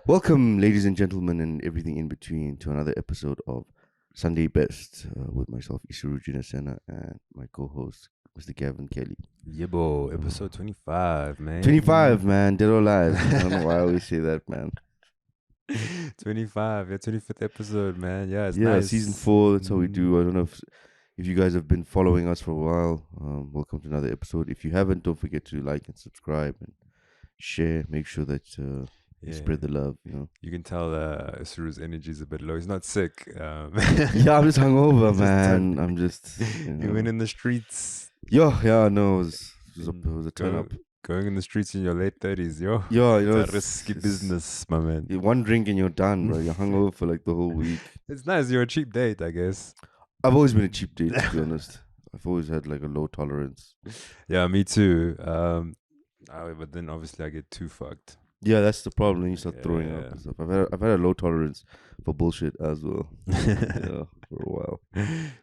Welcome, ladies and gentlemen, and everything in between, to another episode of Sunday Best with myself, Isuru Junasena, and my co-host, Mr. Gavin Kelly. Yebo, episode 25, man. 25, man, dead or alive. I don't know why I always say that, man. 25, yeah, 25th episode, man. Yeah, it's Yeah, nice. season 4. That's how we do. I don't know if you guys have been following us for a while. Welcome to another episode. If you haven't, don't forget to like and subscribe and share. Make sure that you Yeah. spread the love. You can tell Isuru's energy is a bit low. He's not sick. Yeah, I'm just hungover, Just man. I'm just. You went in the streets. Yeah, no, it was a turn Go- up. Going in the streets in your late 30s, yo. Yeah, It's a it's risky it's- business, my man. One drink and you're done, bro. You're hungover for like the whole week. It's nice. You're a cheap date, I guess. I've always been a cheap date, to be honest. I've always had like a low tolerance. Yeah, me too. But then obviously I get too fucked. Yeah, that's the problem. You start throwing up Yeah. and stuff. I've had a low tolerance for bullshit as well. Yeah, for a while.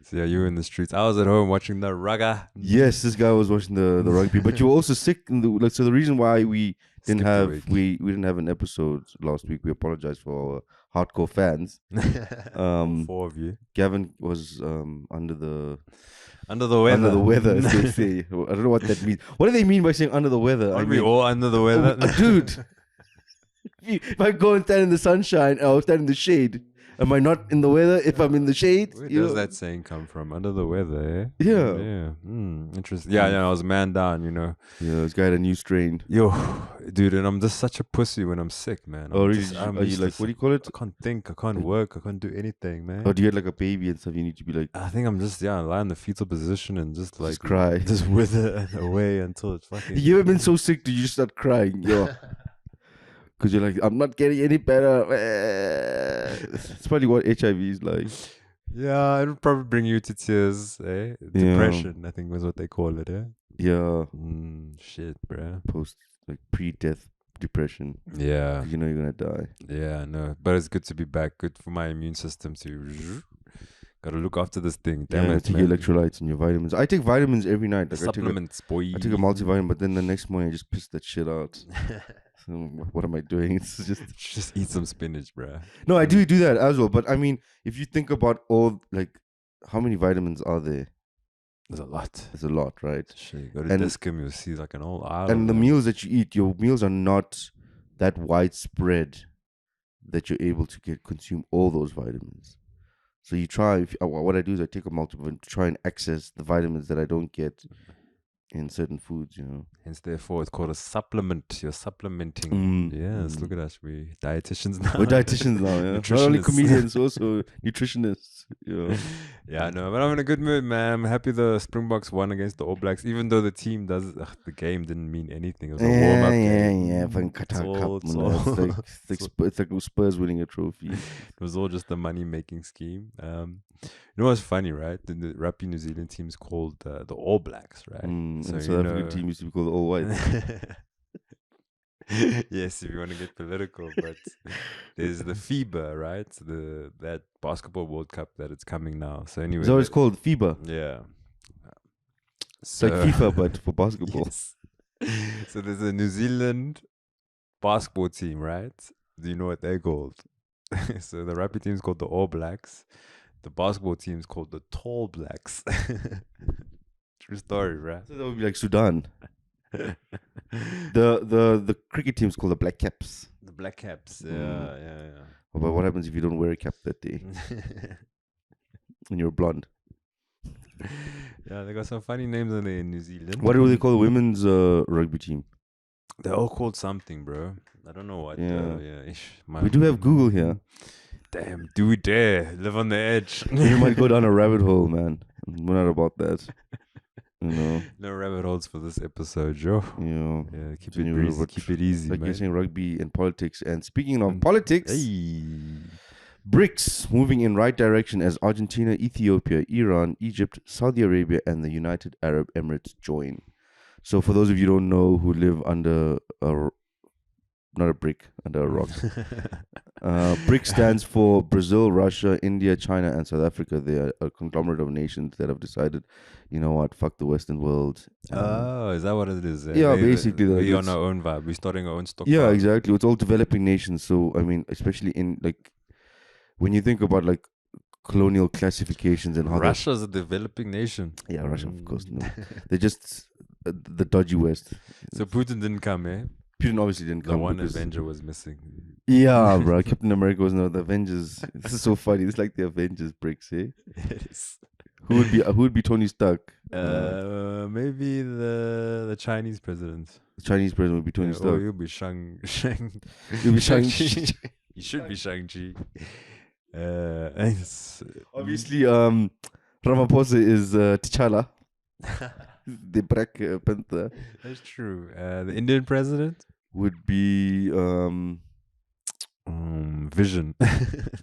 So yeah, you were in the streets. I was at home watching the rugger. Yes, this guy was watching the rugby, but you were also sick. So the reason why we didn't Skipped a have week. we didn't have an episode last week. We apologize for our hardcore fans. Four of you. Gavin was under the Under the weather. Under the weather, as they say. I don't know what that means. What do they mean by saying under the weather? Aren't we all under the weather? Dude, if I go and stand in the sunshine or stand in the shade, am I not in the weather if I'm in the shade? Where You does know? that saying come from? Under the weather, eh? Yeah. Yeah. Interesting. Yeah, I was man down, Yeah, this guy had a new strain. Yo, dude, and I'm just such a pussy when I'm sick, man. Or I'm are just- I'm you like, useless. what do you call it? I can't think. I can't work. I can't do anything, man. Or do you get like a baby and stuff? You need to be like, I think I'm just lie in the fetal position and just like cry. just wither away until it's fucking. you ever been so sick that you just start crying? Yo. Because you're like, I'm not getting any better. It's probably what HIV is like. Yeah, it'll probably bring you to tears, eh? Depression, I think was what they call it, eh? Yeah, Shit, bruh. like pre-death depression. Yeah, 'Cause you know you're gonna die. yeah, no. But it's good to be back. Good for my immune system to. Gotta look after this thing. Damn Yeah, it, take man. your electrolytes and your vitamins. I take vitamins every night. Like Supplements, boy. I take a multivitamin, but then the next morning I just piss that shit out. So what am I doing? It's Just eat some spinach, bruh. no. I do that as well. But I mean, if you think about all like how many vitamins are there? There's a lot. There's a lot, right? Shit, you go to And- Discum, you'll see like an whole island. And the man. meals that you eat, your meals are not that widespread that you're able to consume all those vitamins. So you try. What I do is I take a multivitamin to try and access the vitamins that I don't get in certain foods. Hence, therefore, it's called a supplement. You're supplementing. Mm, Yes, mm. look at us. We dietitians now. We're dietitians now, yeah. Not only Nutritionists. comedians, also nutritionists. Yeah. Yeah, no, but I'm in a good mood, man. I'm happy the Springboks won against the All Blacks, even though the team the game didn't mean anything. It was a warm up game. Yeah. Fucking Qatar It's Cup. all- man. It's like, it's like Spurs winning a trophy. It was all just a money making scheme. You know what's funny, right? The rugby New Zealand team is called the All Blacks, right? And So, South you African know- team used to be called the All White. Yes, if you want to get political, but there's the FIBA, right? That basketball World Cup that it's coming now. So anyway, It's always called FIBA. yeah. It's like FIFA, but for basketball. Yes. So there's a New Zealand basketball team, right? Do you know what they're called? So the rugby team is called the All Blacks. The basketball team is called the Tall Blacks. True story, right? So that would be like Sudan. The cricket team is called the Black Caps. The Black Caps. Yeah, Mm. yeah, But what happens if you don't wear a cap that day yeah. and you're blonde? Yeah, they got some funny names in New Zealand. What do they call the women's rugby team? They're all called something, bro. I don't know what. Yeah. Ish, We do have Google here. Damn, do we dare live on the edge? You might go down a rabbit hole, man. We're not about that. You know. No rabbit holes for this episode, Joe. Yeah, keep So it you breezy, would- keep it easy, Like man. you're saying, rugby and politics. And speaking of Mm. politics, Hey. BRICS moving in right direction as Argentina, Ethiopia, Iran, Egypt, Saudi Arabia, and the United Arab Emirates join. So for those of you who don't know, who live under not a brick, under a rock. BRICS stands for Brazil, Russia, India, China, and South Africa. They are a conglomerate of nations that have decided, you know what, fuck the Western world. Oh, is that what it is? Yeah, basically, like, we on it's- our own vibe. We're starting our own stock. Yeah, vibe. exactly. It's all developing nations. So I mean, especially in like when you think about like colonial classifications and how they- Russia's a developing nation. Yeah, Russia, of course, no. Mm. They're just the dodgy West. So Putin didn't come, eh? Putin obviously didn't The come. one because- Avenger was missing. Yeah, bro. Captain America was not the Avengers. This is so funny. It's like the Avengers bricks, eh? Yes. Who would be Tony Stark? Maybe the Chinese president. The Chinese president would be Tony Or Stark. you'll be Shang. You'll be Shang-Chi. He should be Shang-Chi. It's- Obviously, Ramaphosa is T'Challa, the Black Panther. That's true. The Indian president? Would be Vision.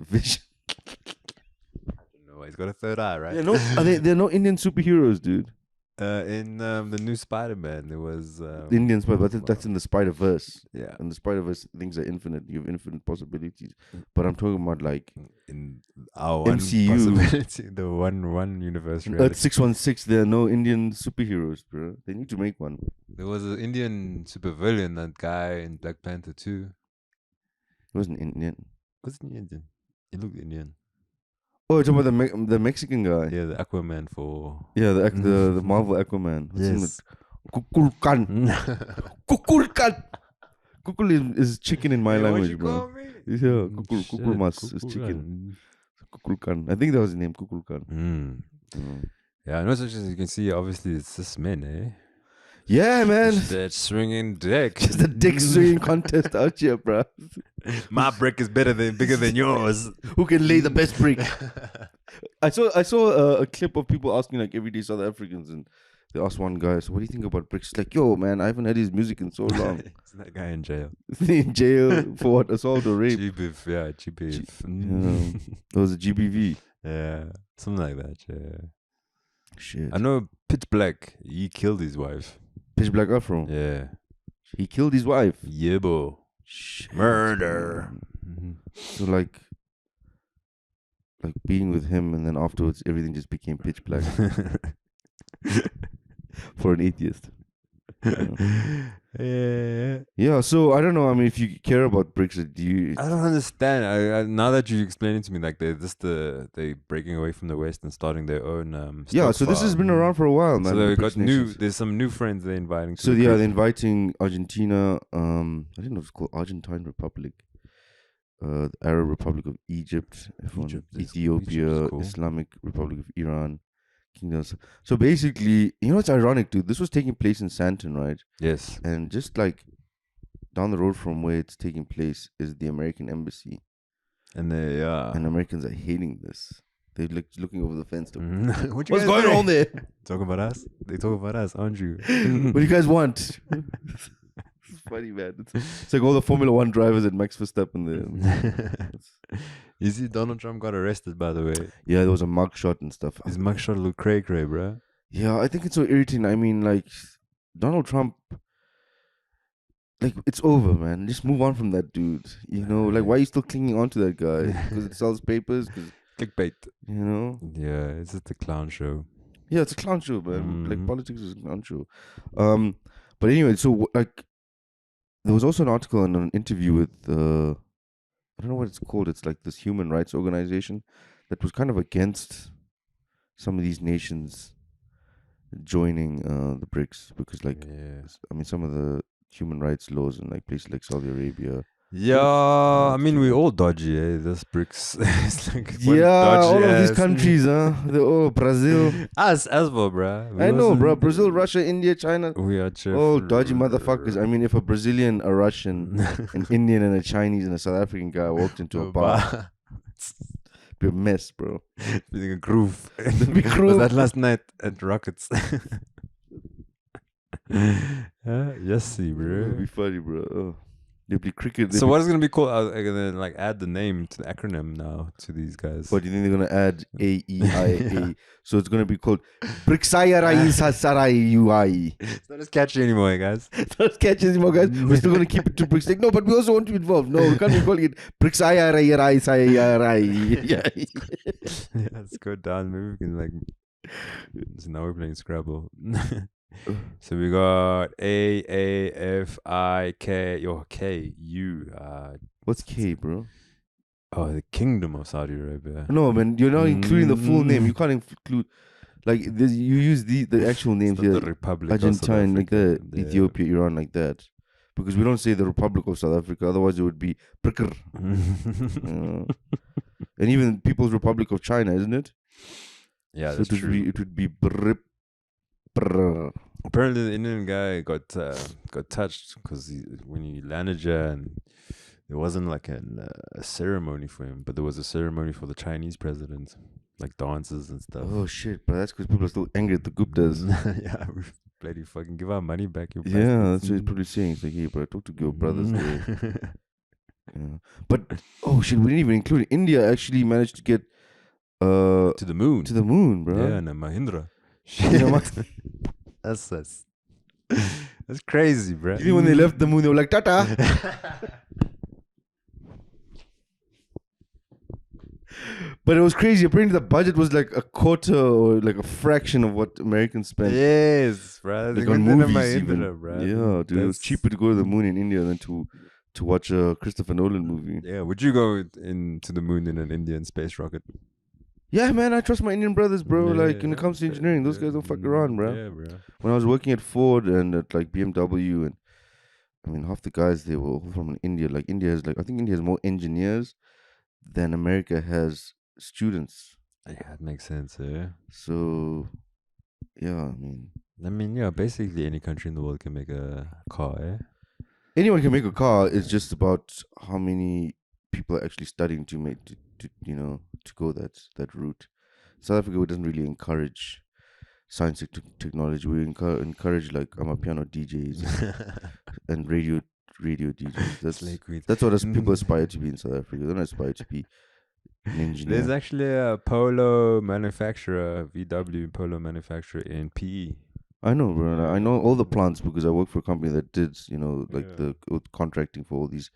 Vision. No, he's got a third eye, right? Yeah, no, they're no Indian superheroes, dude. In the new Spider-Man, there was Indians, but that's in the Spider Verse. yeah. In the Spider Verse, things are infinite. You have infinite possibilities. But I'm talking about like In our one MCU. possibility, the one universe. Earth Reality. 616. There are no Indian superheroes, bro. They need to make one. There was an Indian supervillain, that guy in Black Panther too. He wasn't Indian. Wasn't he Indian? He looked Indian. Oh, you're talking about the Mexican guy. Yeah, the Aquaman for. Yeah, the Marvel Aquaman. What's his name? Yes. Kukulkan. Kukulkan. Kukul is chicken in my language, bro. Yeah, kukulmas is chicken. Kukulkan. I think that was his name, Kukulkan. Yeah, no such as you can see. Obviously, it's just men, eh? Yeah, man. Just that swinging dick. Just a dick swinging contest out here, bro. My brick is bigger than yours. Who can lay the best brick? I saw a clip of people asking like everyday South Africans, and they asked one guy, "So what do you think about bricks?" He's like, "Yo, man, I haven't heard his music in so long." Is that guy in jail? In jail for what? Assault or rape? G-Biff, yeah, G-Biff. Yeah. That was a GBV. Yeah, something like that, yeah. Shit. I know Pitch Black, he killed his wife. Pitch Black Afro. Yeah. He killed his wife. Yeah, bro. Shit, Murder. man. So like being with him, and then afterwards everything just became pitch black for an atheist. Yeah. Yeah, so I don't know. I mean, if you care about bricks, do you? I don't understand. I now that you explain it to me, like they breaking away from the West and starting their own. Yeah, stock so this has farm. been around for a while, man. So the they got BRICS new. nations. There's some new friends they're inviting. To So the yeah, group. they're inviting Argentina. I didn't know it's called Argentine Republic. The Arab Republic of Egypt, Egypt is Ethiopia, cool. Islamic Republic of Iran, kingdoms. So basically, you know what's ironic, dude? This was taking place in Santon, right? Yes. And just like down the road from where it's taking place is the American embassy, And they and Americans are hating this. They're like looking over the fence. To, What you What's guys going doing? on there? Talking about us? They talk about us, aren't you? What do you guys want? It's funny, man. It's like all the Formula One drivers and Max Verstappen there. You see, Donald Trump got arrested, by the way. Yeah, there was a mugshot and stuff. His mugshot look cray, bro. Yeah, I think it's so irritating. I mean, like, Donald Trump, like, it's over, man. Just move on from that dude. You know, like, why are you still clinging on to that guy? Because it sells papers? Because, Clickbait. you know? Yeah, it's just a clown show. Yeah, it's a clown show, man. Like, Mhm. politics is a clown show. But anyway, so, like, there was also an article and an interview with, I don't know what it's called. It's like this human rights organization that was kind of against some of these nations joining the BRICS because, like, Yeah. I mean, some of the human rights laws in like places like Saudi Arabia. Yeah, I mean, we all dodgy, eh? This bricks. It's like one Yeah, all dodgy of these ass- countries, huh? Brazil. Us as well, bruh. I know, bro. Brazil, Russia, India, China. We are just Oh, dodgy motherfuckers. I mean, if a Brazilian, a Russian, an Indian, and a Chinese and a South African guy walked into a bar, it'd be a mess, bro. Feeling a groove. Be Was groove. that last night at Rockets? Yes, see, It'd bro. be funny, bro. Oh. They'd be cricket. So what is gonna be called? I'm gonna like add the name to the acronym now to these guys. What do you think they're gonna add AEIA? So it's gonna be called Briksaya Sarai UI. It's not as catchy anymore, guys. It's not catchy anymore, guys. We're still gonna keep it to Bricks. Like, no, but we also want to be involved. No, we can't be calling it Briksaya Rai. Yeah, let's go down. Maybe we can like. So now we're playing Scrabble. So we got K-U. What's K, bro? Oh, the Kingdom of Saudi Arabia. No, man, you're not including the full name. You can't include like this, you use the actual names It's not here. the Republic of South Argentine, like Africa. that, Ethiopia, Iran, like that. Because we don't say the Republic of South Africa, otherwise it would be Prikr. And even People's Republic of China, isn't it? Yeah, So that's true. it would be brr. Apparently, the Indian guy got touched because when he landed here, and there wasn't like a ceremony for him, but there was a ceremony for the Chinese president, like dances and stuff. Oh shit, but that's because people are still angry at the Guptas. Yeah, we bloody fucking give our money back. You Yeah, bastards. that's what he's probably saying. It's like, hey, bro, talk to your brothers there. Yeah. But oh shit, we didn't even include India. Actually, managed to get To the moon. to the moon, bro. Yeah, and a Mahindra. You know, That's that's crazy, bro. you know, when they left the moon, they were like, "Tata." But it was crazy. Apparently, the budget was like a quarter or like a fraction of what Americans spent. Yes, bro. Like They on went in movies, Mahindra, even. bro. Yeah, dude, it was That's- cheaper to go to the moon in India than to watch a Christopher Nolan movie. Yeah, would you go into the moon in an Indian space rocket? Yeah, man, I trust my Indian brothers, bro. Yeah, Like when it comes to engineering, those guys don't fuck around, bro. Yeah, bro. When I was working at Ford and at like BMW, and I mean half the guys they were all from India. Like India has like I think India has more engineers than America has students. Yeah, it makes sense, yeah. So yeah, I mean, yeah, basically any country in the world can make a car, eh? anyone can make a car. It's just about how many people are actually studying to make to to go that route. South Africa doesn't really encourage science and technology. We encourage like piano DJs and radio DJs. That's what people aspire to be in South Africa. They don't aspire to be an engineer. There's actually a polo manufacturer, VW polo manufacturer in PE. I know, bro. I know all the plants because I work for a company that did, like Yeah. the contracting for all these.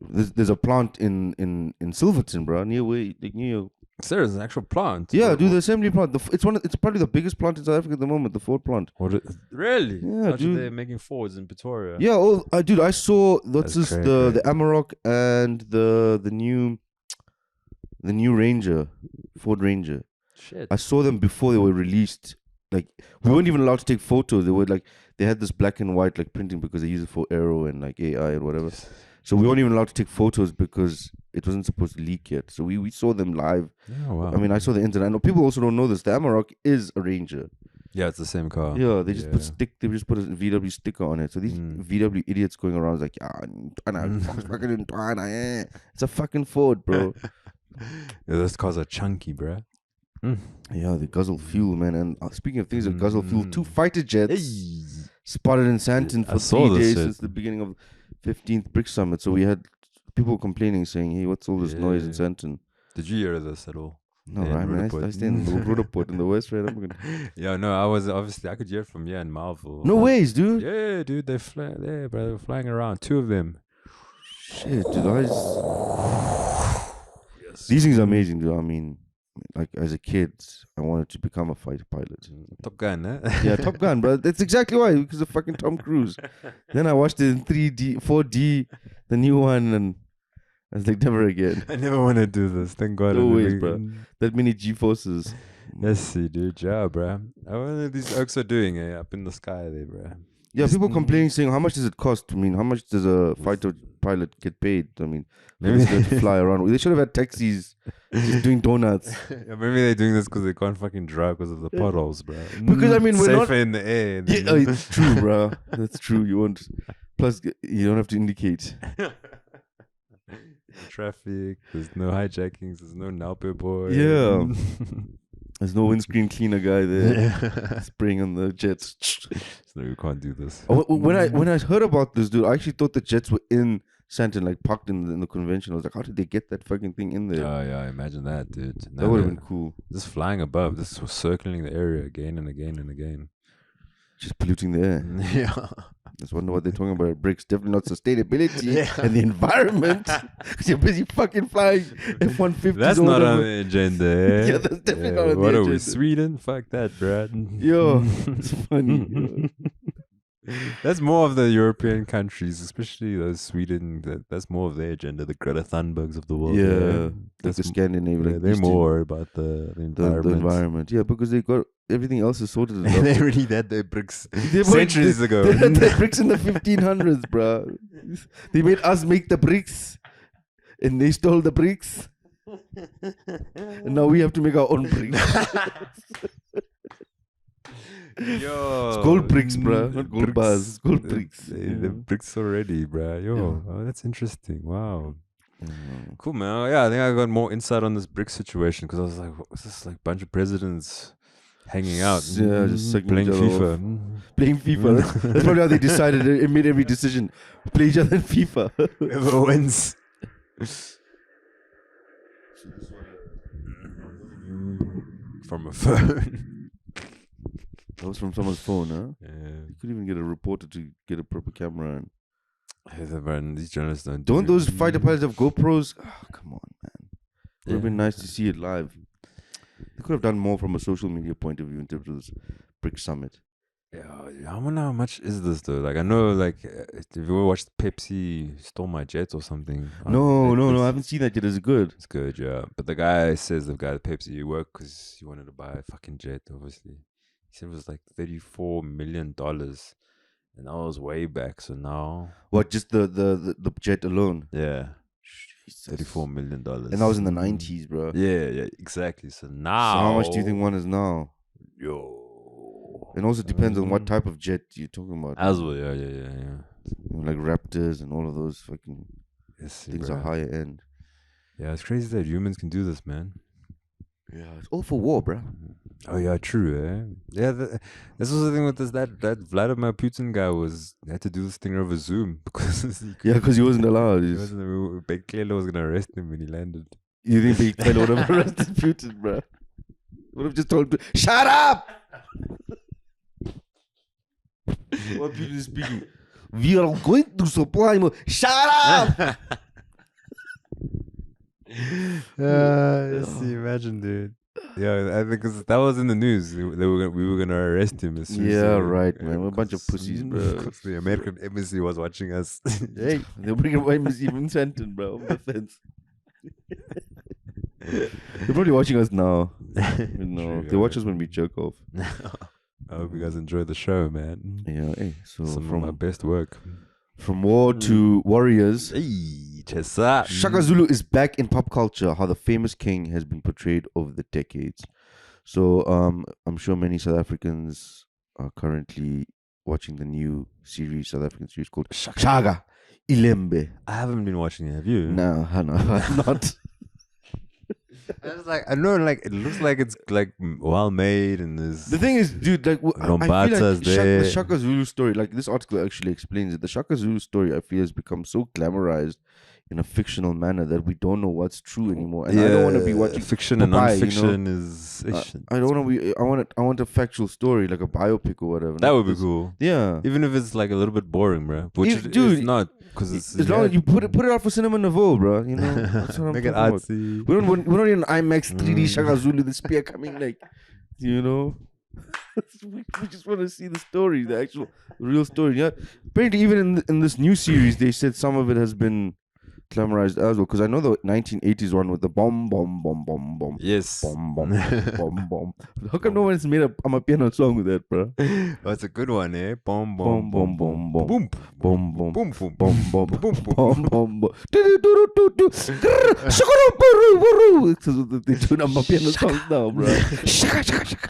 There's a plant in Silverton, bro, near There's an actual plant. Yeah, dude, the assembly plant. It's probably the biggest plant in South Africa at the moment, the Ford plant. Really? Yeah, Actually, dude. they're making Fords in Pretoria. Yeah, dude, I saw That's the Amarok and the new Ranger, Ford Ranger. Shit. I saw them before they were released. Like we weren't even allowed to take photos. They had this black and white like printing because they use it for aero and like AI and whatever. So we weren't even allowed to take photos because it wasn't supposed to leak yet. So we saw them live. Oh, wow. I mean, I saw the internet. I know people also don't know this. The Amarok is a Ranger. Yeah, it's the same car. Yeah, they just put a VW sticker on it. So these VW idiots going around is like, it's a fucking Ford, bro. Yeah, those cars are chunky, bro. Yeah, they guzzle fuel, man. And speaking of things that guzzle fuel, 2 fighter jets spotted in Sandton I for saw 3 this days shit. since the beginning of 15th BRICS Summit. So we had people complaining, saying, "Hey, what's all this noise in Yeah. Sandton?" Did you hear this at all? No, Yeah, right, man. I Roodepoort. stay in Roodepoort in the west, right? Yeah, no, I was obviously I could hear it from in Marvel. No ways, dude. Yeah, dude, they fly there, bro. They were flying around. 2 of them. Shit, dude. These things are amazing, dude. I mean, like as a kid, I wanted to become a fighter pilot. Top Gun, eh? Yeah, Top Gun, bro. That's exactly why, because of fucking Tom Cruise. Then I watched it in 3D, 4D, the new one, and I was like, never again. I never want to do this. Thank God. No I ways, never- bro. That many G-forces. Let's see, dude. Yeah, bro. I wonder what these oaks are doing up in the sky there, bro. Yeah, people complaining, saying, how much does it cost? I mean, how much does a fighter pilot get paid? I mean, maybe Maybe to fly around. They should have had taxis just doing donuts. Yeah, maybe they're doing this because they can't fucking drive because of the potholes, bro. Because, I mean, we're safer not- in the air. Yeah, it's true, bro. That's true. You won't. Plus, you don't have to indicate. Traffic. There's no hijackings. There's no Nalpe boy. Yeah. There's no windscreen cleaner guy there Yeah. spraying on the jets. So you can't do this. When I heard about this, dude, I actually thought the jets were in Santa like parked in the convention. I was like, how did they get that fucking thing in there? Oh yeah, imagine that, dude. That would have been cool. Just flying above, just circling the area again and again and again. Just polluting the air. Yeah. Just wonder what they're talking about. BRICS, definitely not sustainability and the environment. Because you're busy fucking flying F-150s. That's or not on whatever. the agenda. Eh? Yeah, that's definitely not on the What are we, agenda. Sweden? Fuck that, Brad. Yo, it's funny. Yo. That's more of the European countries, especially those Sweden. That's more of their agenda. The Greta Thunbergs of the world. Yeah, eh? like That's the Scandinavian. yeah, Like they're Eastern- more about the the environment. environment. Yeah, because they got everything else is sorted. They already had their bricks They centuries they, ago. They had the bricks in the 1500s, bro. They made us make the bricks, and they stole the bricks, and now we have to make our own bricks. Yo, It's gold bricks, bro, not gold bars. Gold bricks. The Yeah. bricks already, bro. Yo, Yeah. oh, that's interesting. Wow. Mm. Cool, man. Yeah, I think I got more insight on this brick situation because I was like, what's this like bunch of presidents hanging out? Yeah, just sucking playing each other FIFA. off. Playing FIFA. That's probably how they decided. It made every decision. Play each other in FIFA. Whoever wins. From a phone. That was from someone's phone, huh? Yeah. You could even get a reporter to get a proper camera. And These journalists don't. don't do- those fighter pilots have GoPros? Oh, come on, man. Would have Yeah. been nice to see it live. They could have done more from a social media point of view in terms of this BRIC summit. Yeah, I wonder how much is this though. Like I know, like if you ever watched Pepsi Stole My Jet or something. on No, I Netflix, haven't seen that yet. Is it good? It's good, yeah. But the guy says the guy at Pepsi he worked because he wanted to buy a fucking jet. Obviously, he said it was like $34 million, and that was way back. So now, What? Just the jet alone? yeah, Jesus. $34 million. And that was in the 90s, bro. Yeah, exactly. So So now, how much do you think one is now? Yo. It also depends on what Um, type of jet you're talking about. As well, yeah. You know, like Raptors and all of those fucking Yes, things bruh. are higher end. Yeah, it's crazy that humans can do this, man. Yeah, it's all for war, bro. Oh yeah, true. Eh? Yeah, this was the thing with this. That Vladimir Putin guy had to do this thing over Zoom because Yeah, because he wasn't allowed. he wasn't. Bekele was gonna arrest him when he landed. You think Big Taylor would have arrested Putin, bro? Would have just told him to shut up. What Putin is speaking? We are going to supply more. Shut up. Imagine, dude. Yeah, I think 'cause that was in the news. We were gonna arrest him as soon as Yeah, they- right, man. We're a bunch of 'cause- pussies, bro. 'cause the American embassy was watching us. Hey, they're bringing away Miss Even Fenton, bro, over the fence. They're probably watching us now. You know, True, they watch yeah. us when we jerk off. I hope you guys enjoy the show, man. Yeah, hey. So Some of my from best work. war to warriors, Hey, Chesa. Shaka Zulu is back in pop culture. How the famous king has been portrayed over the decades. So I'm sure many South Africans are currently watching the new series, South African series called Shaka Ilembe. I haven't been watching it. Have you? No, I'm not. I was like, I know, like it looks like it's like well made and there's. The thing is, dude, like I feel Lombata's like there. the Shaka Zulu story, like this article actually explains it. The Shaka Zulu story, I feel, has become so glamorized in a fictional manner that we don't know what's true anymore. And I don't want to be watching fiction and Popeye, you know? non-fiction is. I don't want to be. I want a factual story, like a biopic or whatever. That not would be this- cool. Yeah. Even if it's like a little bit boring, bro. Which If- it- dude, it's not because it's As long as you put it out for Cinema Nouveau, bro. You know, that's what I'm make it talking about. artsy. We don't need an IMAX 3D Shaka Zulu, the spear coming, like, you know. we just want to see the story, the actual real story. Yeah. Apparently, even in this new series, they said some of it has been glamorized as well. Because I know the 1980s one with the bomb, bomb, bomb, bomb, bomb. Yes. Bomb, bomb, bomb, bomb. How come no one's made a piano song with that, bro? That's a good one, eh? Boom, Boom, boom, boom, boom, boom, boom, boom, boom, boom, boom, boom, boom, boom, boom. boom, boom, boom. Do-do-do-do-do-do. Grrr, shakara-buru-buru. So they tune up my piano songs now, bro. Shaka, shaka, shaka.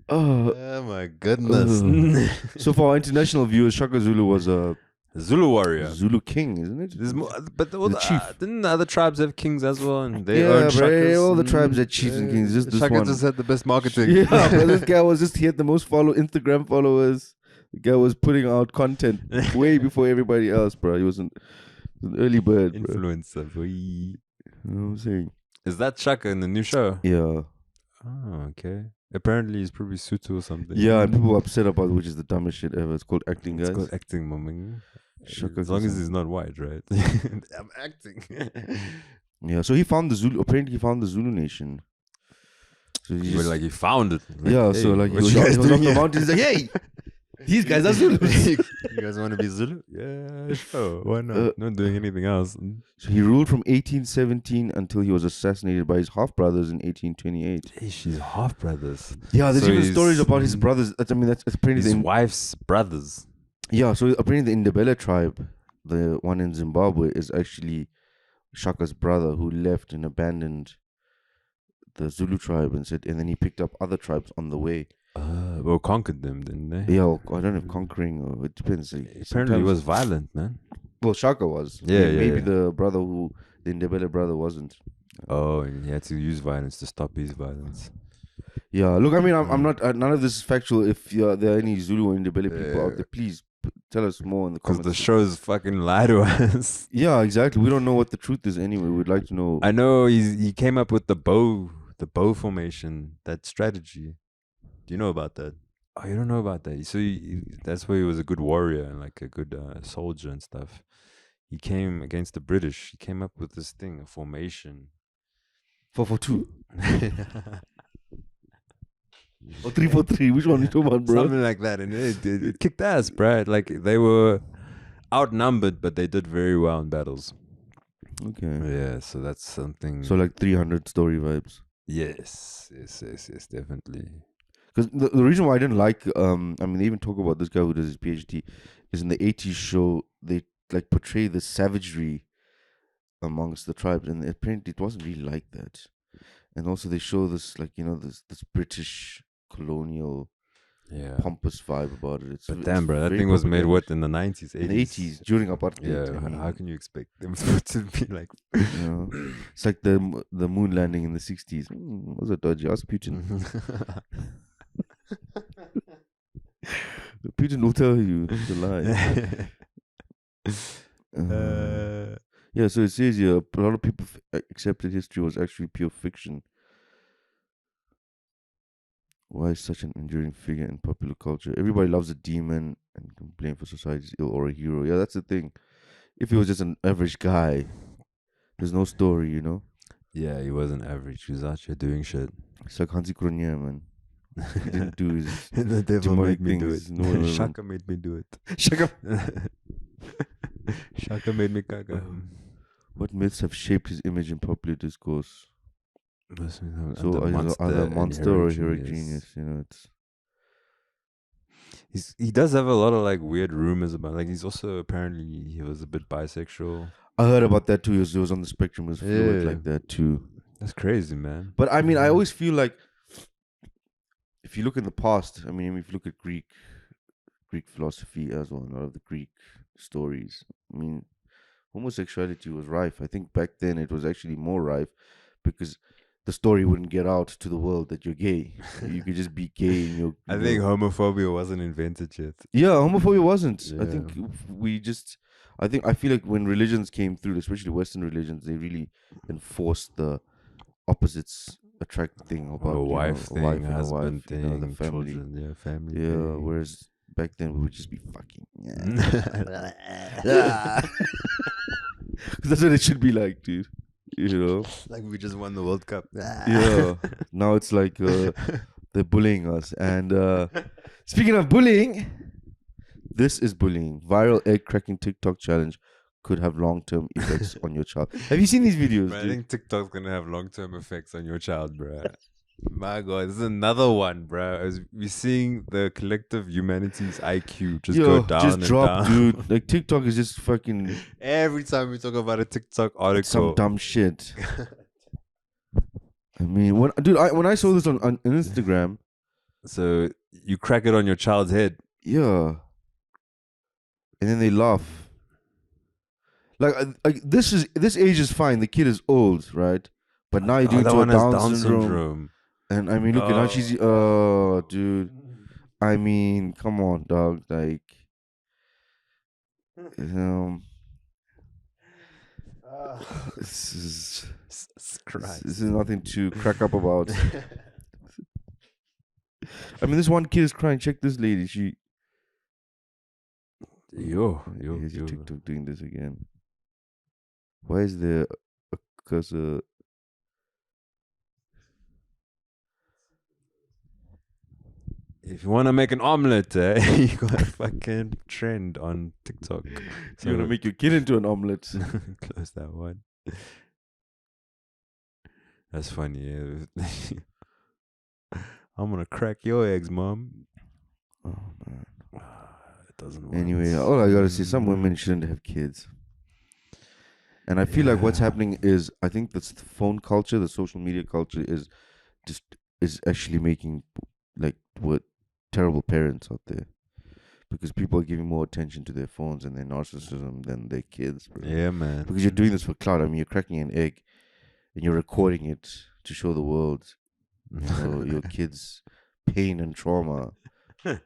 Oh, Oh my goodness. so for our international viewers, Shaka Zulu was a Zulu warrior. Zulu king, isn't it? There's more, but all The chief. didn't the other tribes have kings as well? And they Yeah, own bro, shakas. all the tribes and, had chiefs and kings, just this Shaka one. just had the best marketing. Yeah, but this guy was just, he had the most Instagram followers. The guy was putting out content way before everybody else, bro. He was an early bird, bro. Influencer. Boy. You know what I'm saying? Is that Shaka in the new show? Yeah. Oh, okay. Apparently, he's probably Sutu or something. Yeah, and people were upset about it, which is the dumbest shit ever. It's called acting, guys. It's called acting, mummy. Shaka As long as Kasa. he's not white, right? I'm acting. Yeah, so he found the Zulu. Apparently, he found the Zulu nation. So he But just, like he found it. yeah, so hey, like he what was, you he guys was up doing the here? mountain. He's like, hey, these guys are Zulus. You guys want to be Zulu? Yeah, sure. Why not? Not doing anything else. So he ruled from 1817 until he was assassinated by his half brothers in 1828. Hey, she's half brothers. Yeah, there's So even his- stories about his brothers. I mean, that's apparently His the, wife's brothers. yeah. So apparently the Ndebele tribe, the one in Zimbabwe, is actually Shaka's brother who left and abandoned the Zulu tribe and said, and then he picked up other tribes on the way. Well, conquered them, didn't they? Yeah, well, I don't know if conquering or it depends. Like, Apparently, he sometimes- was violent, man. Well, Shaka was. Yeah, yeah, Maybe yeah. the brother who the Ndebele brother wasn't. Oh, and he had to use violence to stop his violence. Yeah, look, I mean, I'm not. None of this is factual. If there are any Zulu or Ndebele people Yeah. out there, please tell us more in the Because comments. the shows fucking lie to us. Yeah, exactly. We don't know what the truth is anyway. We'd like to know. I know he came up with the bow formation, that strategy. Do you know about that? Oh, you don't know about that. So that's why he was a good warrior and like a good soldier and stuff. He came against the British. He came up with this thing, a formation. 4-4-2 or 3-4-3. Which one you talking about, bro? Something like that. And it kicked ass, bro. Like they were outnumbered, but they did very well in battles. Okay. Yeah, so that's something. So like 300 story vibes. yes, definitely. Because the reason why I didn't like, I mean, they even talk about this guy who does his PhD, is in the 80s show, they like portray the savagery amongst the tribes, and apparently it wasn't really like that. And also they show this, like, you know, this British colonial Yeah. pompous vibe about it. But damn, bro, that very thing was made propaganda. what in the 90s, 80s? In the 80s, during apartheid. Yeah, I mean, how can you expect them to be like? you know, it's like the moon landing in the 60s. Was it dodgy? Ask Putin. Putin will tell you the lie. Yeah, so it says here a lot of people accepted history was actually pure fiction. Why is such an enduring figure in popular culture? Everybody loves a demon and can blame for society's ill or a hero. Yeah, that's the thing. If he was just an average guy, there's no story, you know? Yeah, he wasn't average. He was out here doing shit. It's like Hansi Kronje, man. He didn't do his The devil demonic made me do things. it. No one Shaka made me do it. Shaka. Shaka made me caca. What myths have shaped his image in popular discourse? So either monster or heroic genius, you know, it's He does have a lot of like weird rumors about, like, he's also apparently he was a bit bisexual. I heard about that too. He was on the spectrum, he was fluid Yeah. like that too. That's crazy, man. But I mean, I always feel like if you look in the past, I mean, if you look at Greek philosophy as well, a lot of the Greek stories, I mean, homosexuality was rife. I think back then it was actually more rife because the story wouldn't get out to the world that you're gay. You could just be gay in your. I think homophobia wasn't invented yet. Yeah, homophobia wasn't. I Yeah. think I feel like when religions came through, especially Western religions, they really enforced the opposites attract thing about A you know, wife a thing, wife and a husband wife, thing, you know, the family. children, yeah, family. Yeah, thing. whereas back then we would just be fucking. Because that's what it should be like, dude. You know? Like we just won the World Cup. Yeah. Now it's like they're bullying us. And speaking of bullying, this is bullying. Viral egg cracking TikTok challenge could have long-term effects on your child. Have you seen these videos? Bro, I dude? think TikTok's gonna have long-term effects on your child, bro. My God, this is another one, bro. As we're seeing the collective humanity's IQ just go down just and drop, down. dude. Like TikTok is just fucking Every time we talk about a TikTok some article, dumb shit. I mean, when I saw this on Instagram, so you crack it on your child's head. yeah, and then they laugh. Like this age is fine. The kid is old, right? But now you're doing that to a one has Down syndrome. And I mean, look at how she's. Oh, dude. I mean, come on, dog. Like, um, this is this is nothing to crack up about. I mean, this one kid is crying. Check this lady. She. Yo. Here's your TikTok doing this again. Why is there a cursor? If you want to make an omelet, you got a fucking trend on TikTok. So you want to make your kid into an omelet? Close that one. That's funny. Yeah. I'm gonna crack your eggs, mom. Oh man. It doesn't work. Anyway, all I gotta say, some women shouldn't have kids. And I feel like what's happening is, I think the phone culture, the social media culture, is actually making like what terrible parents out there, because people are giving more attention to their phones and their narcissism than their kids, bro. Yeah, man. Because you're doing this for clout. I mean, you're cracking an egg and you're recording it to show the world, your kids' pain and trauma, and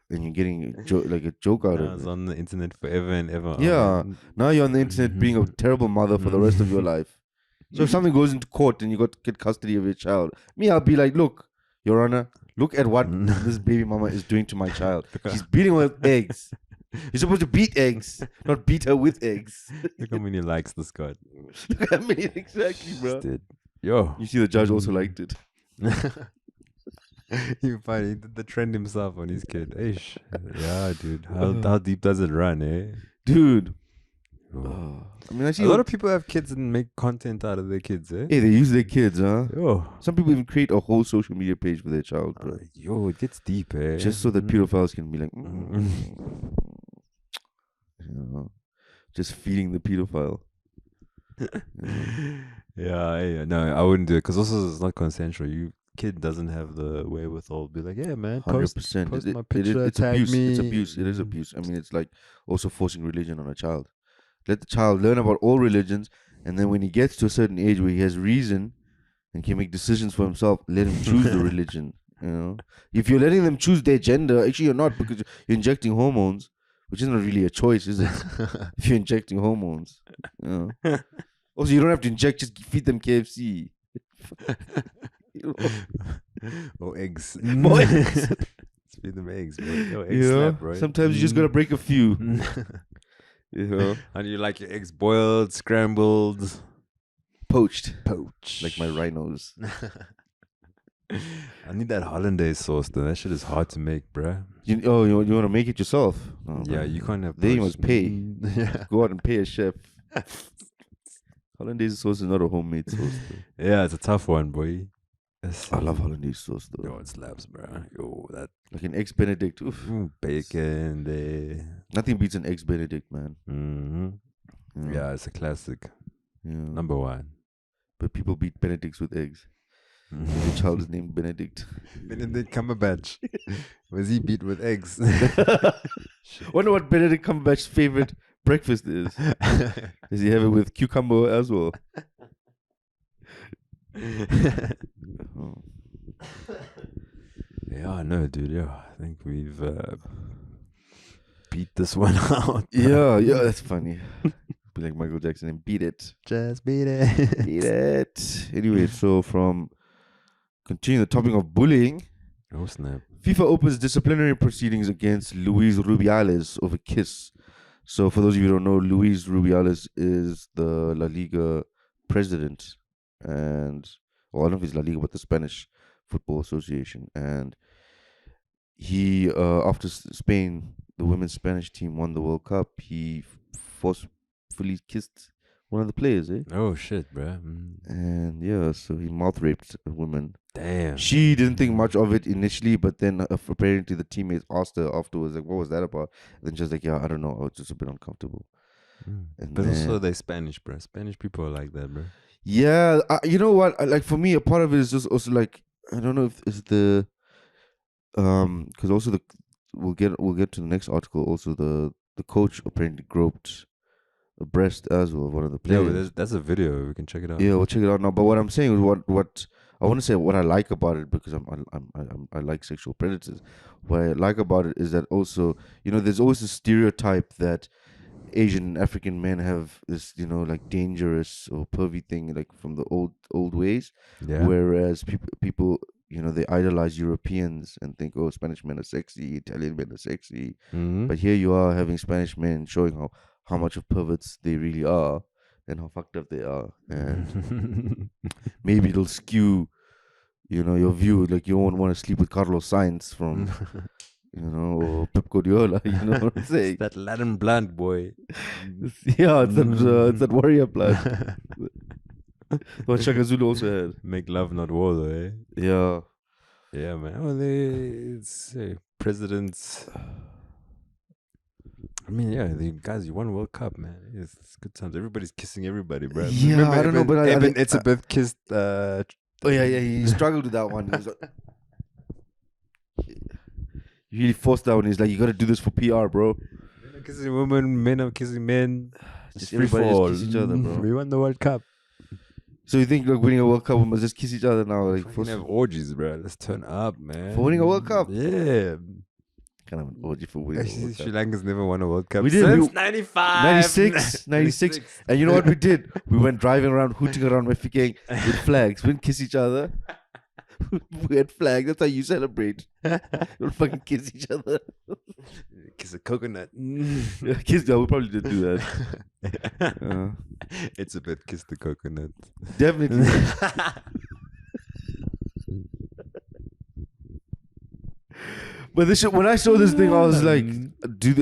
you're getting like a joke out of it. It's on the internet forever and ever. Yeah, now you're on the internet being a terrible mother for the rest of your life. So if something goes into court and you got to get custody of your child, I'll be like, look, Your Honor, look at what this baby mama is doing to my child. She's beating her with eggs. You're supposed to beat eggs, not beat her with eggs. Look how many likes this got. Look how many exactly, bro. Yo. You see, the judge also liked it. You find he did the trend himself on his kid. Ish. Yeah, dude. How deep does it run, eh? Dude. I mean, I see a lot of people have kids and make content out of their kids, eh? Hey, they use their kids, huh? Yo. Some people even create a whole social media page for their child, bro. Yo, it gets deep, eh? Just so that pedophiles can be like, just feeding the pedophile. Yeah, no, I wouldn't do it because also it's not consensual. Kid doesn't have the wherewithal to be like, yeah, man, 100%. post my picture, It's tag abuse. me. It's abuse. It is abuse. I mean, it's like also forcing religion on a child. Let the child learn about all religions, and then when he gets to a certain age where he has reason and can make decisions for himself, let him choose the religion. You know, if you're letting them choose their gender, actually you're not, because you're injecting hormones, which isn't really a choice, is it? If you're injecting hormones, you know. Also, you don't have to inject; just feed them KFC. Or eggs. More eggs. Feed them eggs, bro. Yo, egg slap, bro. Sometimes you just gotta break a few. You know, how do you like your eggs? Boiled, scrambled, poached, like my rhinos. I need that hollandaise sauce though. That shit is hard to make, bruh. You want to make it yourself? No, Yeah, man. you can't have. Then you must pay. Yeah. Go out and pay a chef. Hollandaise sauce is not a homemade sauce, though. Yeah, it's a tough one, boy. I love hollandaise sauce, though. Yo, it slaps, bruh. Yo, that like an eggs Benedict. Oof. Bacon there. Nothing beats an eggs Benedict, man. Mm-hmm. Yeah, it's a classic. Yeah. Number one. But people beat Benedicts with eggs. The child is named Benedict. Benedict Cumberbatch. Was he beat with eggs? Wonder what Benedict Cumberbatch's favorite breakfast is. Does he have it with cucumber as well? Yeah, no, dude. Yeah, I think we've beat this one out. Yeah, that's funny. Be like Michael Jackson and beat it. Just beat it. Beat it. Anyway, so from continuing the topic of bullying. Oh, snap. FIFA opens disciplinary proceedings against Luis Rubiales over kiss. So for those of you who don't know, Luis Rubiales is the La Liga president. And, well, I don't know if it's La Liga, but the Spanish Football Association. And he, after Spain, the women's Spanish team won the World Cup, he forcefully kissed one of the players, eh? Oh, shit, bro. And yeah, so he mouth raped a woman. Damn. She didn't think much of it initially, but then apparently the teammates asked her afterwards, like, what was that about? And then she was like, yeah, I don't know. I was just a bit uncomfortable. And but also they're Spanish, bro. Spanish people are like that, bro. Yeah. You know what? Like, for me, a part of it is just also like, I don't know if it's the, because also we'll get to the next article. Also, the coach apparently groped a breast as well of one of the Yeah, players. but that's a video. We can check it out. Yeah, we'll check it out now. But what I'm saying is, what I want to say, what I like about it, because I like sexual predators. What I like about it is that also, there's always a stereotype that Asian African men have this, like dangerous or pervy thing, like from the old ways. Yeah. Whereas people, they idolize Europeans and think, oh, Spanish men are sexy, Italian men are sexy. Mm-hmm. But here you are having Spanish men showing how much of perverts they really are and how fucked up they are. And maybe it'll skew, your view. Like you won't want to sleep with Carlos Sainz from, or Pep Guardiola. You know what I'm saying? That Latin blood, boy. Yeah, it's that warrior blood. What Shaka Zulu also had. Make love, not war, though, eh? Yeah. Yeah, man. Well, it's presidents. I mean, yeah, the guys, you won World Cup, man. It's good times. Everybody's kissing everybody, bro. Yeah, Remember I don't know, but I think Elizabeth kissed. Oh yeah, he struggled with that one. He was like, he really forced that one. He's like, you got to do this for PR, bro. Men are kissing women, men are kissing men. Just Free everybody fall. just kiss each other, bro. We won the World Cup. So you think, like, winning a World Cup, we must just kiss each other now, like, We for can have orgies, bro. Let's turn up, man. For winning a World Cup? Yeah. kind of an orgy for winning a Actually, World Sri Cup. Lanka's never won a World Cup We did. since We- 95. 96. And you know what we did? We went driving around, hooting around Mefikeng with flags. We didn't kiss each other. We had flags. That's how you celebrate. You don't fucking kiss each other. Kiss a coconut. Yeah, we probably did do that. It's a bit kiss the coconut. Definitely. But this shit, when I saw this thing, I was like, do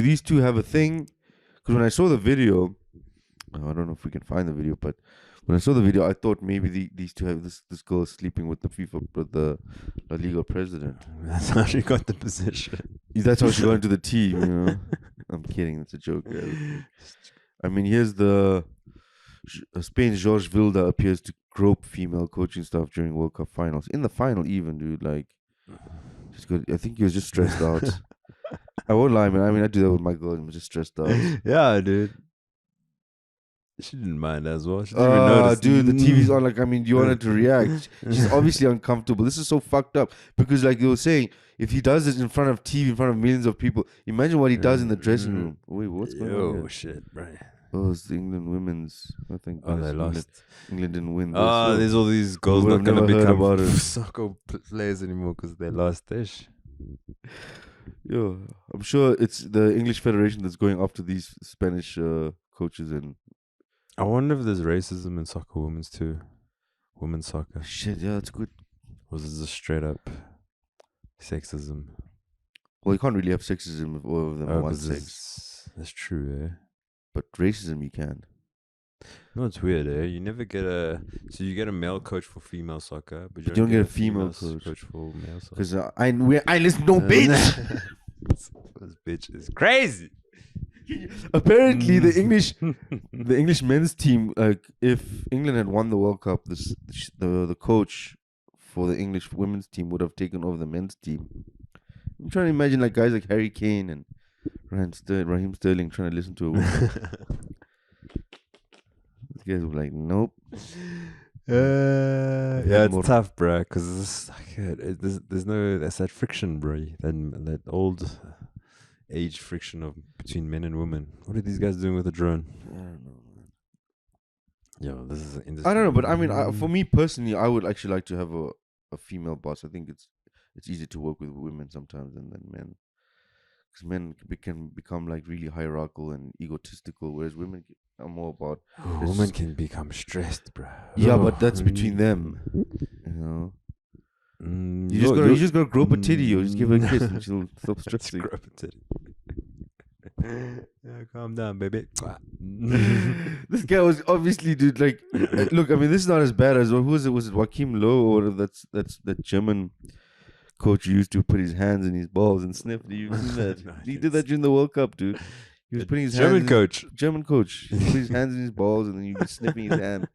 these two have a thing? Because when I saw the video, I don't know if we can find the video, but when I saw the video, I thought maybe these two have this girl sleeping with the FIFA, with the La Liga president. That's how she got the position. That's how she got into the team, I'm kidding. That's a joke, guys. I mean, here's Spain's Jorge Vilda appears to grope female coaching staff during World Cup finals. In the final, even, dude, like, just good. I think he was just stressed out. I won't lie, man. I mean, I do that with my girl. I'm just stressed out. Yeah, dude. She didn't mind as well. She didn't even notice. Dude, the TV's on. Like, I mean, you want her to react. She's obviously uncomfortable. This is so fucked up because, like you were saying, if he does this in front of TV, in front of millions of people, imagine what he does in the dressing room. Wait, what's going on? Oh, Here? shit, right. Oh, it's the England women's. I think. Oh, they lost. England didn't win. Oh, there's all these girls would not have going to never heard about become it. soccer players anymore because they lost ish. Yo, I'm sure it's the English Federation that's going after these Spanish coaches and I wonder if there's racism in soccer women's too. Women's soccer. shit. Yeah, that's good. Was it just straight up sexism? Well, you can't really have sexism if all of them Oh, want 'cause sex, that's true, eh? but racism you can. No, it's weird, eh? You never get so you get a male coach for female soccer, but you don't get a female coach. for male soccer. Because I listen no bitch. This bitch is crazy. Apparently, the English men's team, like if England had won the World Cup, the coach for the English women's team would have taken over the men's team. I'm trying to imagine like guys like Harry Kane and Raheem Sterling trying to listen to a woman. These guys were like, nope. Yeah, it's tough, bro. Because there's that friction, bro. That old age friction between men and women. What are these guys doing with a drone? I don't know, man. Yo, this is an I don't know, but I mean, for me personally, I would actually like to have a female boss. I think it's easier to work with women sometimes than men. Because men can become like really hierarchical and egotistical, whereas women are more about. Women can become stressed, bro. Yeah, but that's between them. You know, you just gotta grope a titty or just give her a kiss and she'll stop stressing. Grope a titty. Yeah, calm down, baby. This guy was obviously, dude. Like, look, I mean, this is not as bad as who was it? Was it Joachim Low or that's that German coach who used to put his hands in his balls and sniff? Do you see that? No, He did that during the World Cup, dude. He was putting his German hands coach. German coach. He put his hands in his balls and then you be sniffing his hand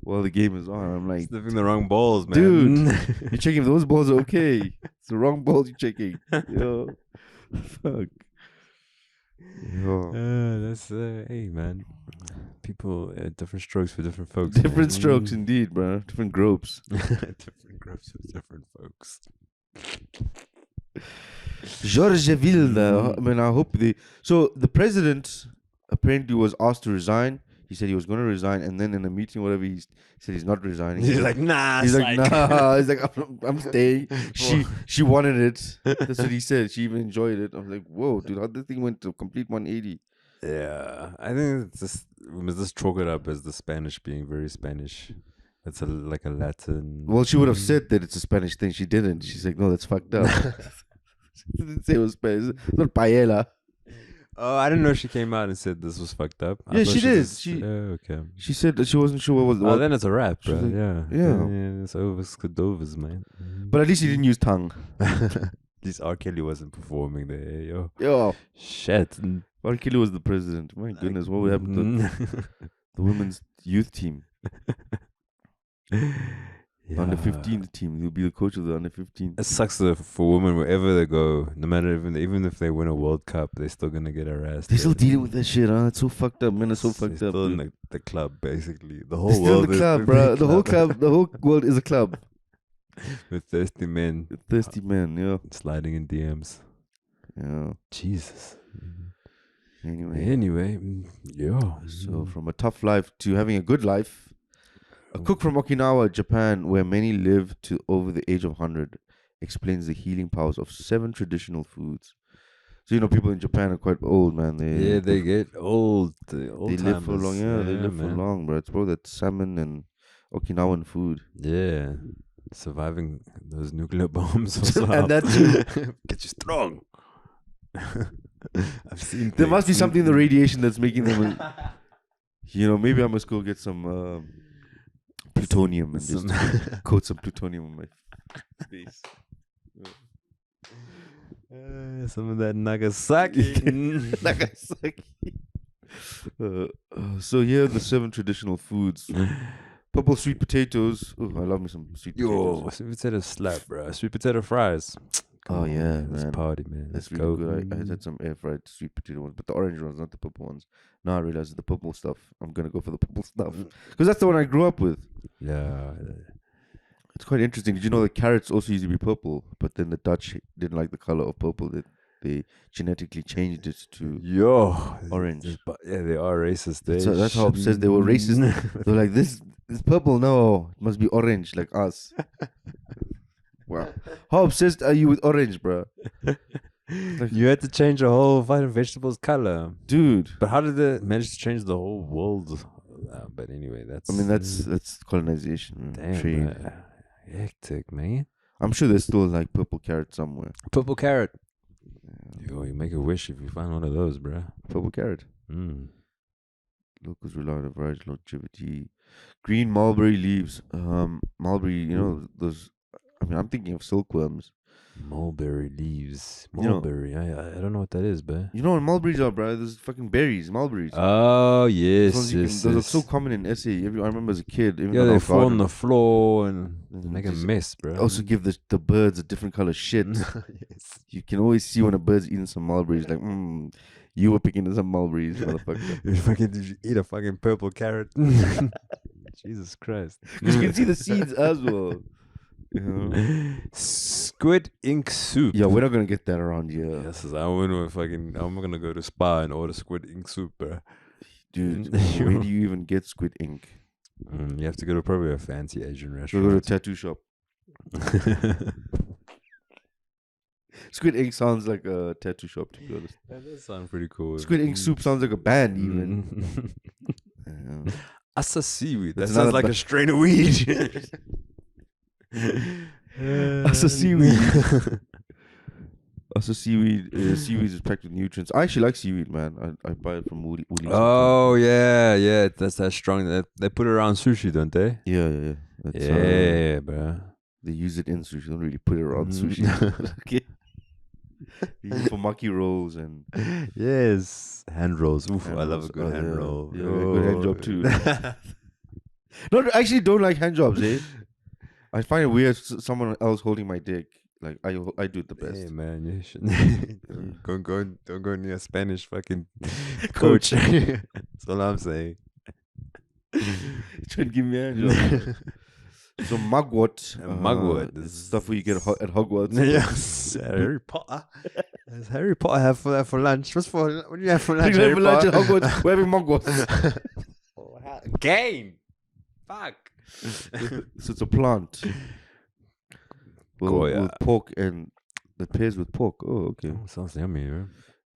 while the game is on. I'm like, Sniffing the wrong balls, man. dude, you're checking if those balls are okay. It's the wrong balls you're checking. Yo, fuck. It's hey man, people different strokes for different folks. Different man. strokes, indeed, bro. Different groups. Different groups for different folks. George Vilda. I Mm. mean, I hope they. So the president apparently was asked to resign. He said he was going to resign, and then in a meeting, whatever, he said he's not resigning. He's like, nah. He's like, psych." nah. He's like, I'm staying. She wanted it. That's what he said. She even enjoyed it. I'm like, whoa, dude, how this thing went to a complete 180. Yeah, I think it's just we must just chalk it up as the Spanish being very Spanish. It's like a Latin. Well, she would have said that it's a Spanish thing. She didn't. She's like, no, that's fucked up. She didn't say it was Spanish. It's not paella. Oh, I didn't know she came out and said this was fucked up. I Yeah, thought she did. just- okay. She said that she wasn't sure what was. Oh, then it's a rap, she bro. was like, Yeah. yeah. It's over Scadovas, man. But at least he didn't use tongue. At least R. Kelly wasn't performing there, yo. Yo, Shit. R. Kelly was the president. My goodness, what would happen to the women's youth team? Under 15 team. He'll be the coach of the under 15. It sucks though for women wherever they go, no matter even if they win a World Cup, they're still gonna get harassed. They're still dealing with that shit, huh? It's so fucked up. Men are so fucked They're up. still in dude. the club, basically. The They're whole still in world the is club, the bro. big The whole club, the whole world is a club. with thirsty men Thirsty men, yeah. sliding in DMs. Yeah. Jesus. Anyway. Anyway, yeah. So from a tough life to having a good life. A cook from Okinawa, Japan, where many live to over the age of 100, explains the healing powers of 7 traditional foods. So, people in Japan are quite old, man. They get old. They live for long. Yeah, they live for long, bro. It's probably that salmon and Okinawan food. Yeah. Surviving those nuclear bombs also And that too. Get you strong. I've seen There must be things. something in the radiation that's making them. Maybe I must go get some plutonium and just coat some plutonium on my face. Some of that Nagasaki. Nagasaki. So here are the 7 traditional foods. Purple sweet potatoes. Oh, I love me some sweet Yo, potatoes. sweet potato slap, bro. Sweet potato fries. Oh, Come yeah, on, let's man. party, man. That's Let's really go. good. I had some air fried sweet potato ones, but the orange ones, not the purple ones. Now I realize the purple stuff. I'm gonna go for the purple stuff because that's the one I grew up with. Yeah. It's quite interesting. Did you know that carrots also used to be purple, but then the Dutch didn't like the color of purple. They genetically changed it to. Yo. Orange. Yeah, they are racist. So that's how obsessed they were racist. They're like, this purple, no, it must be orange like us. Wow. How obsessed are you with orange, bro? You had to change a whole vegetable's color. Dude. But how did they manage to change the whole world? But anyway, that's colonization. damn Trade. hectic, man. I'm sure there's still like purple carrot somewhere. Purple carrot. Yo, you make a wish if you find one of those, bruh. Purple carrot. Mm. Locals rely on a variety of longevity. Green mulberry leaves. Mulberry, those. I mean, I'm thinking of silkworms. Mulberry leaves. You know- Mulberry. I don't know what that is, bruh. You know what mulberries are, bro? Those fucking berries, mulberries. Oh, yes. Those are so common in SA. I remember as a kid. Even Yeah, in they our fall on garden, the floor and Mm, make a just- mess, bro. also give the birds a different color shit. yes. You can always see when a bird's eating some mulberries. Like, you were picking some mulberries, motherfucker. You fucking did you eat a fucking purple carrot? Jesus Christ. Because you can see the seeds as well. You know? Squid ink soup. Yeah, we're not gonna get that around here, Yes, I'm gonna go to Spa and order squid ink soup, bro. dude. Where do you even get squid ink? You have to go to probably a fancy Asian Go to a restaurant. tattoo shop. Squid ink sounds like a tattoo shop, to be honest. That does sound pretty cool. Squid ink soup sounds like a band, even. Yeah. Asa seaweed. That It's sounds not a like ba- a strain of weed. Asa seaweed. Also, seaweed is packed with nutrients. I actually like seaweed, man. I buy it from Woolies. Oh yeah. That's that strong. They put it around sushi, don't they? Yeah. That's, Yeah, bro. they use it in sushi. They don't really put it around sushi. Okay. They use it for maki rolls and Yes, hand rolls. Oof, Hand I love rolls. a good Oh, hand yeah. roll. Yeah, good hand job too. too. no, I actually don't like hand jobs. I find it weird. Someone else holding my dick. Like I do it the Hey best. man, you should don't go near a Spanish fucking Coach. coach. That's all I'm saying. Trying to give me a job. So Mugwort, Mugwort is is stuff where you get at Hogwarts. yes, Harry Potter. Does Harry Potter have for lunch? What do you have for What lunch? do you have Harry for lunch at Potter? Hogwarts? We're having Mugwort. Game. Fuck. So it's a plant. Goya. With pork and the pairs with pork. Oh, okay. Oh, sounds yummy, bro.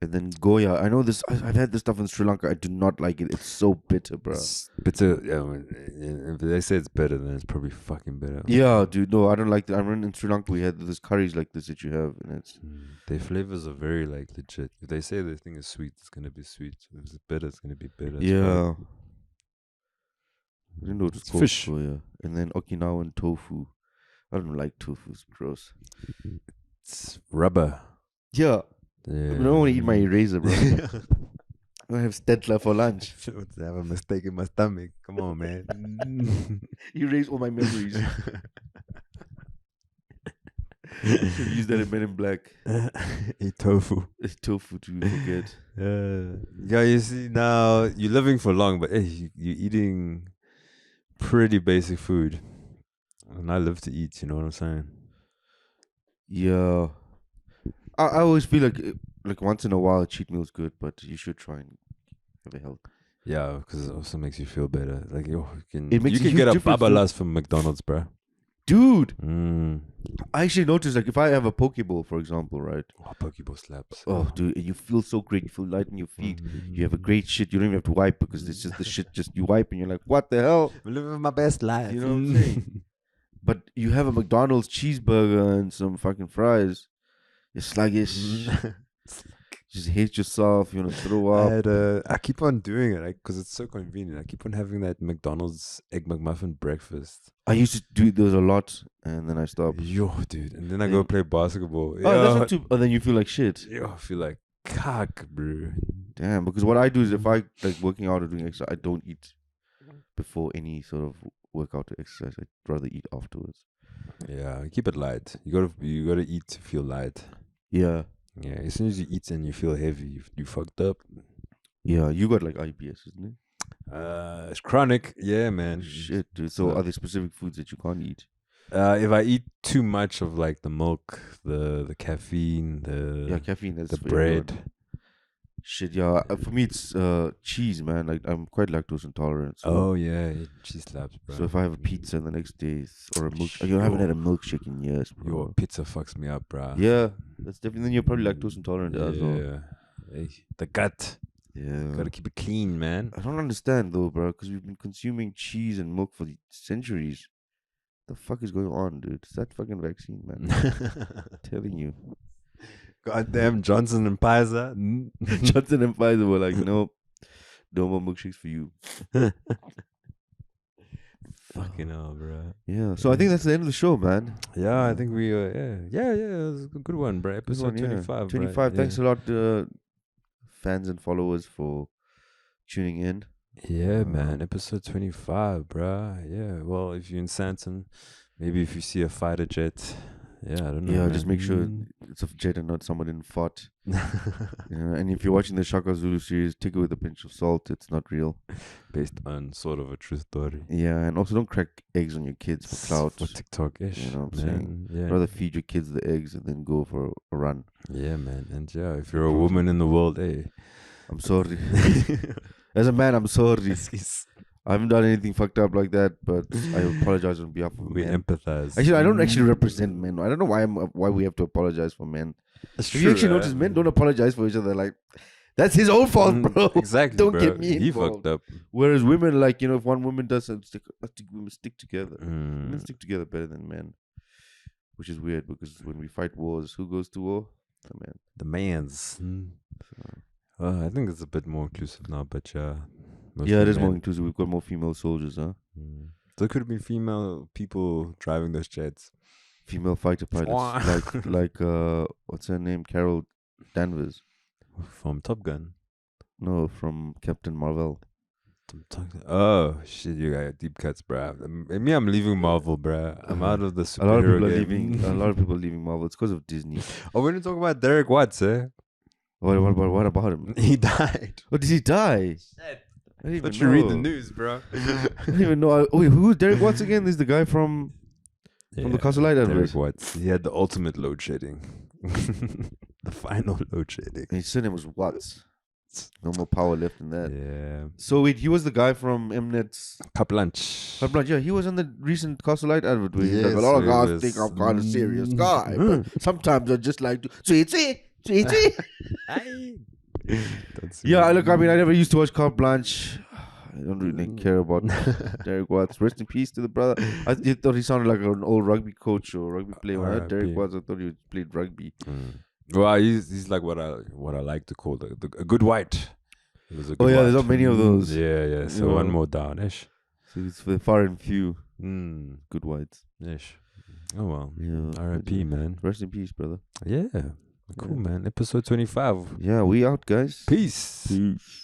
And then Goya. I know this. I've had this stuff in Sri Lanka. I do not like it. It's so bitter, bro. It's bitter. If they say it's better, then it's probably fucking better. Yeah, dude. No, I don't like that. I remember in Sri Lanka we had this curries like this that you have, and it's Their flavors are very like legit. If they say the thing is sweet, it's gonna be sweet. If it's bitter, it's gonna be bitter. as yeah. fuck. I didn't know it was It's called fish. Goya. And then Okinawan tofu. I don't like tofu. It's gross. It's rubber. Yeah. Yeah. I don't want to eat my eraser, bro. I'm gonna have Stettler for lunch. I have a mistake in my stomach. Come on, man. Erase all my memories. Should use that in Men in Black. Eat tofu. It's tofu to forget. Yeah, you see now you're living for long, but hey, you're eating pretty basic food. And I live to eat. You know what I'm saying? Yeah. I always feel like once in a while a cheat meal's good, but you should try and have a health. Yeah, because it also makes you feel better. Like you can, It makes you a can huge get a difference, babalas from McDonald's, bro. Dude, Mm. I actually noticed like if I have a Pokeball, for example, right? Oh, Pokeball slaps. Oh, dude, and you feel so great. You feel light in your feet. You have a great shit. You don't even have to wipe because it's just the shit. Just you wipe and you're like, what the hell? I'm living my best life. You know what I'm saying? But you have a McDonald's cheeseburger and some fucking fries. You're sluggish. Just hate yourself. You want to throw up. I keep on doing it because it's so convenient. I keep on having that McDonald's egg McMuffin breakfast. I used to do those a lot, and then I stopped. Yo, dude, and then I go play basketball. Oh, that's not too. Oh, then you feel like shit. Yo, I feel like cock, bro. Damn. Because what I do is if I like working out or doing exercise, I don't eat before any sort of workout or exercise. I'd rather eat afterwards. Yeah, keep it light. You gotta eat to feel light. Yeah. Yeah, as soon as you eat and you feel heavy, you fucked up. Yeah. You got like IBS, isn't it? It's chronic. Yeah, man. Shit, dude. So are there specific foods that you can't eat? If I eat too much of like the milk, the caffeine, Yeah, caffeine. That's the for everyone. bread. Shit, yeah. For me, it's cheese, man. Like I'm quite lactose intolerant. So, Oh yeah, cheese slaps, bro. so if I have a pizza the next day or a milk, I haven't had a milkshake in years, bro. Your pizza fucks me up, bro. Yeah, that's definitely. Then you're probably lactose intolerant as well. Yeah. Hey, the gut. Yeah. Gotta keep it clean, man. I don't understand though, bro, because we've been consuming cheese and milk for centuries. The fuck is going on, dude? It's that fucking vaccine, man. I'm telling you. Goddamn Johnson and Pfizer. Johnson and Pfizer were like, nope, no more milkshakes for you. Fucking hell, bro. Yeah. So I think that's the end of the show, man. Yeah, I think we yeah. It was a good one, bro. This Episode one, yeah. 25. 25. Bro. Thanks a lot, fans and followers, for tuning in. Yeah, man. Episode 25, bro. Yeah. Well, if you're in Santon, maybe if you see a fighter jet, yeah, I don't know. Yeah, man. just make sure it's a jet and not someone in fought. And if you're watching the Shaka Zulu series, take it with a pinch of salt. It's not real. Based on sort of a true story. Yeah, and also don't crack eggs on your kids for clout. For TikTok-ish. You know what I'm man. saying? Yeah. Rather feed your kids the eggs and then go for a run. Yeah, man. And yeah, if you're a woman in the world, hey. I'm sorry. As a man, I'm sorry. I haven't done anything fucked up like that, but I apologize on behalf of We men. empathize. Actually, I don't actually represent men. I don't know why we have to apologize for men. It's If you actually notice, men don't apologize for each other. Like, that's his own fault, bro. Exactly. Don't bro. get me He involved. fucked up. Whereas women, like, if one woman does something, women stick together. Women Mm. stick together better than men, which is weird because when we fight wars, who goes to war? The man. The man's. I think it's a bit more inclusive now, but yeah. Yeah, it is mostly more men. inclusive. We've got more female soldiers, huh? There could have been female people driving those jets. Female fighter pilots, like what's her name? Carol Danvers. From Top Gun. No, from Captain Marvel. Oh shit, you got deep cuts, bruh. Me, I'm leaving Marvel, bruh. I'm out of the A lot of superhero people are game. leaving. A lot of people are leaving Marvel. It's because of Disney. Oh, we're gonna talk about Derek Watts, eh? What about him? He died. Oh, did he die? Shit. I didn't But even you read the know. news, bro. I didn't even know. Oh, wait, who's Derek Watts again? This is the guy from the Castle Light Derek advert. Watts. He had the ultimate load shedding. The final load shedding. And his surname was Watts. No more power left in that. Yeah. So wait, he was the guy from Mnet's. Kaplanch. Yeah, he was on the recent Castle Light advert where he's like, a Yes, lot of he guys was. think I'm kind of serious guy, but sometimes I just like to sweet. Yeah, I mean, I never used to watch Carte Blanche. I don't really care about Derek Watts. Rest in peace to the brother. I thought he sounded like an old rugby coach or rugby player. When I heard Derek RIP. Watts, I thought he played rugby. Well, he's like what I like to call a good white. He was a good There's white. not many of those. Yeah. So Yeah. one more down, ish. So it's for the far and few good whites. Ish. Oh well. Yeah. R.I.P. man. Rest in peace, brother. Yeah. Cool, man. Episode 25. Yeah, we out, guys. Peace. Peace.